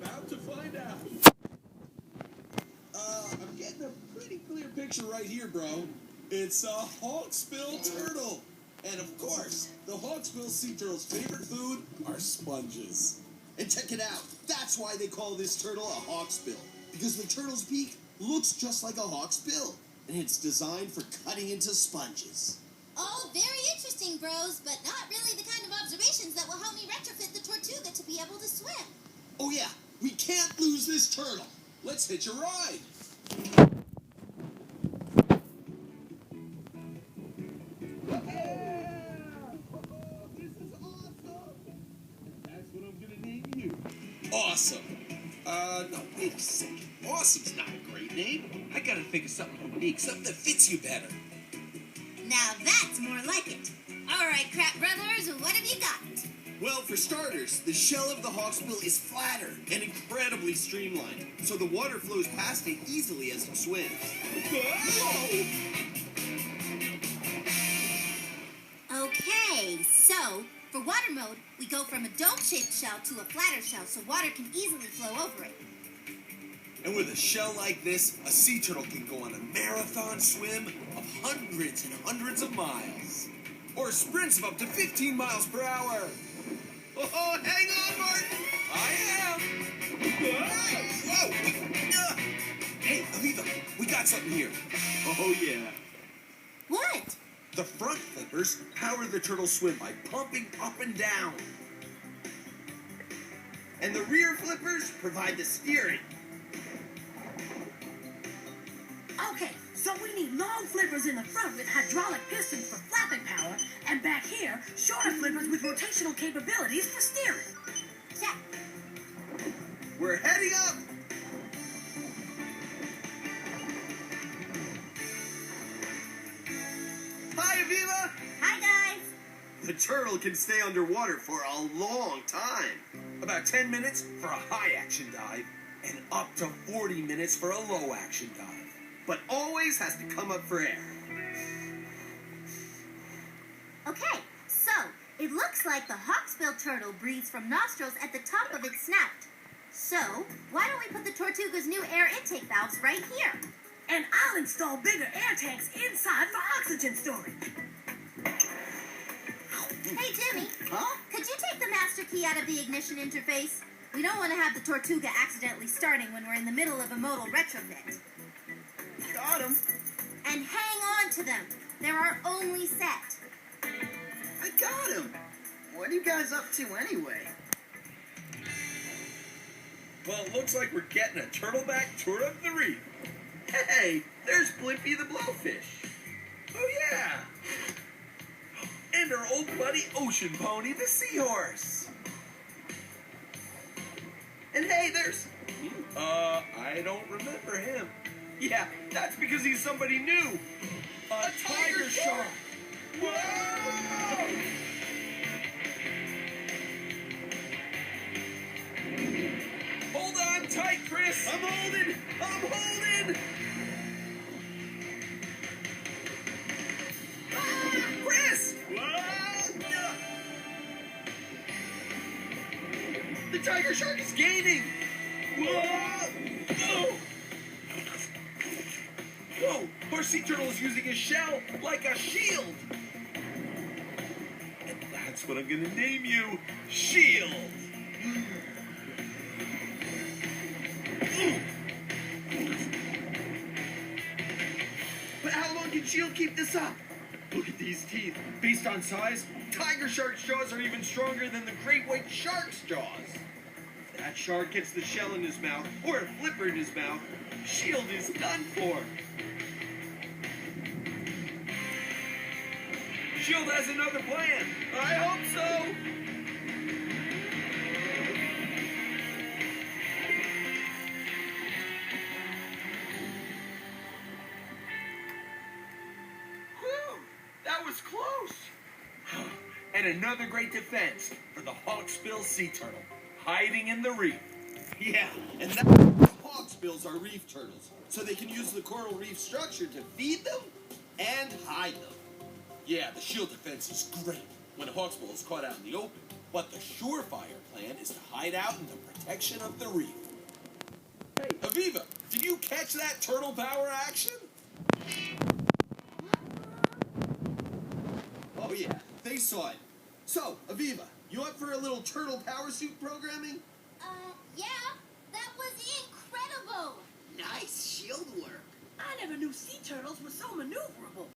about to find out. I'm getting a pretty clear picture right here, bro. It's a hawksbill turtle. And of course, the hawksbill sea turtle's favorite food are sponges. And check it out. That's why they call this turtle a hawksbill. Because the turtle's beak looks just like a hawk's bill. And it's designed for cutting into sponges. Oh, very interesting, bros, but not really the kind of observations that will help me retrofit the Tortuga to be able to swim. Oh yeah, we can't lose this turtle. Let's hitch a ride. This is awesome. That's what I'm gonna name you. Awesome. No, wait a second. Awesome's not a great name. I gotta think of something unique, something that fits you better. Now that's more like it. All right, Kratts brothers, what have you got? Well, for starters, the shell of the hawksbill is flatter and incredibly streamlined, so the water flows past it easily as it swims. Okay, so for water mode, we go from a dome-shaped shell to a flatter shell so water can easily flow over it. And with a shell like this, a sea turtle can go on a marathon swim of hundreds and hundreds of miles. Or sprints of up to 15 miles per hour. Oh, hang on, Martin! I am! Whoa! Hey, Aviva, we got something here. Oh, yeah. What? The front flippers power the turtle's swim by pumping up and down. And the rear flippers provide the steering. Okay, so we need long flippers in the front with hydraulic pistons for flapping power, and back here, shorter flippers with rotational capabilities for steering. Check. We're heading up! Hi, Aviva! Hi, guys. The turtle can stay underwater for a long time. About 10 minutes for a high-action dive, and up to 40 minutes for a low-action dive. But always has to come up for air. Okay, so it looks like the hawksbill turtle breathes from nostrils at the top of its snout. So why don't we put the Tortuga's new air intake valves right here? And I'll install bigger air tanks inside for oxygen storage. Hey, Jimmy. Huh? Could you take the master key out of the ignition interface? We don't want to have the Tortuga accidentally starting when we're in the middle of a modal retrofit. Got 'em. And hang on to them. They're our only set. I got him. What are you guys up to anyway? Well, it looks like we're getting a turtleback tour of the reef. Hey, there's Blimpy the blowfish. Oh, yeah. And our old buddy Ocean Pony the seahorse. And hey, there's... I don't remember him. Yeah, that's because he's somebody new. A tiger shark. Whoa! Hold on tight, Chris. I'm holding. Ah, Chris! Whoa! The tiger shark is gaining. Whoa! Whoa! Our sea turtle is using his shell like a shield. And that's what I'm gonna name you, Shield. But how long can Shield keep this up? Look at these teeth. Based on size, tiger shark's jaws are even stronger than the great white shark's jaws. If that shark gets the shell in his mouth, or a flipper in his mouth, Shield is done for. Shield has another plan. I hope so. Whew, that was close. And another great defense for the hawksbill sea turtle, hiding in the reef. Yeah, and that hawksbills are reef turtles, so they can use the coral reef structure to feed them and hide them. Yeah, the shield defense is great when a hawksbill is caught out in the open, but the surefire plan is to hide out in the protection of the reef. Hey, Aviva, did you catch that turtle power action? Oh yeah, they saw it. So, Aviva, you up for a little turtle power suit programming? Yeah, that was incredible. Nice shield work. I never knew sea turtles were so maneuverable.